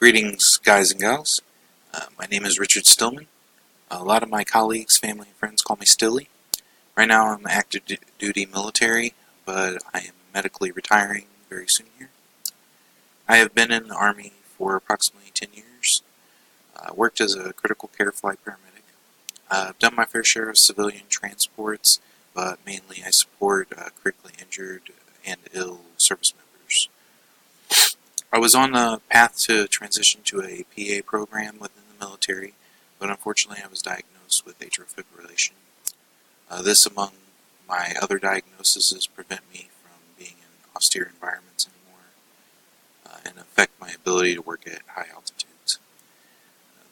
Greetings, guys and gals. My name is Richard Stillman. A lot of my colleagues, family, and friends call me Stilly. Right now I'm active duty military, but I am medically retiring very soon here. I have been in the Army for approximately 10 years. Worked as a critical care flight paramedic. I've done my fair share of civilian transports, but mainly I support critically injured and ill service members. I was on the path to transition to a PA program within the military, but unfortunately I was diagnosed with atrial fibrillation. This, among my other diagnoses, prevent me from being in austere environments anymore and affect my ability to work at high altitudes.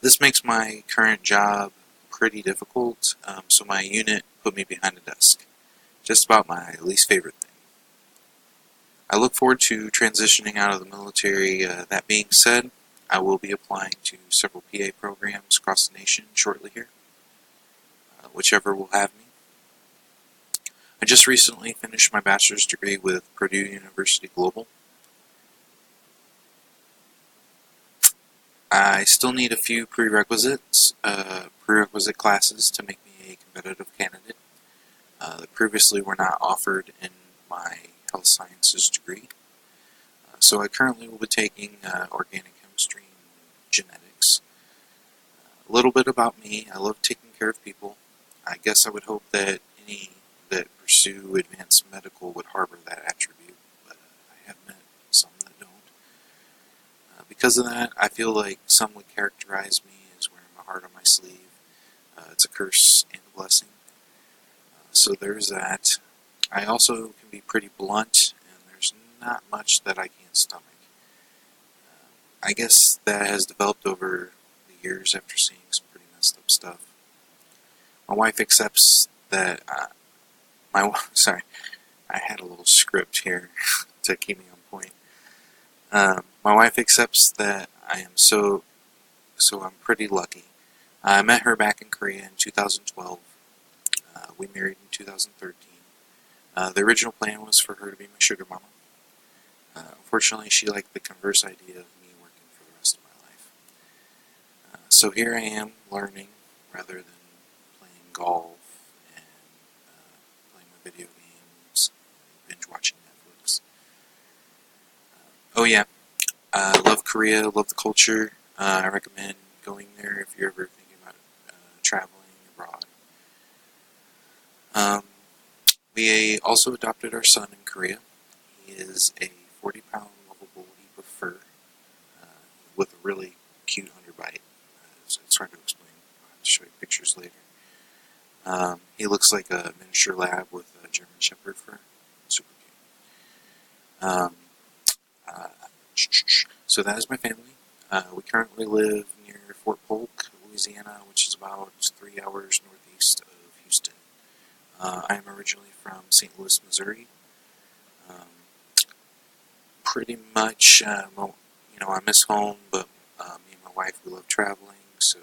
This makes my current job pretty difficult, so my unit put me behind a desk. Just about my least favorite thing. I look forward to transitioning out of the military. That being said, I will be applying to several PA programs across the nation shortly here, whichever will have me. I just recently finished my bachelor's degree with Purdue University Global. I still need a few prerequisite classes to make me a competitive candidate that previously were not offered in my health sciences degree. So I currently will be taking organic chemistry and genetics. A little bit about me: I love taking care of people. I guess I would hope that any that pursue advanced medical would harbor that attribute, but I have met some that don't. Because of that, I feel like some would characterize me as wearing my heart on my sleeve. It's a curse and a blessing. So there's that. I also can be pretty blunt, and there's not much that I can't stomach. I guess that has developed over the years after seeing some pretty messed up stuff. My wife accepts that. I had a little script here to keep me on point. My wife accepts that I am so I'm pretty lucky. I met her back in Korea in 2012. We married in 2013. The original plan was for her to be my sugar mama. Unfortunately, she liked the converse idea of me working for the rest of my life. So here I am, learning rather than playing golf and playing my video games, binge watching Netflix. Oh yeah, I love Korea, love the culture. I recommend going there if you're ever thinking about traveling abroad. We also adopted our son in Korea. He is a 40-pound lovable heap of fur with a really cute underbite. So it's hard to explain. I'll have to show you pictures later. He looks like a miniature lab with a German Shepherd fur. Super cute. So that is my family. We currently live near Fort Polk, Louisiana, which is about 3 hours northeast of Houston. I am originally from St. Louis, Missouri. Pretty much, I miss home, but me and my wife, we love traveling, so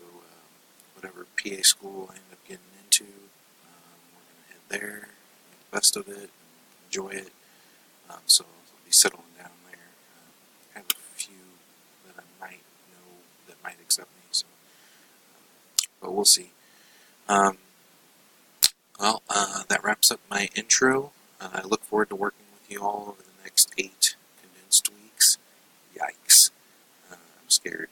whatever PA school I end up getting into, we're going to head there, make the best of it, and enjoy it. So I'll be settling down there. I have a few that I might know that might accept me, so but we'll see. That wraps up my intro. I look forward to working with you all over the next 8 condensed weeks. Yikes. I'm scared.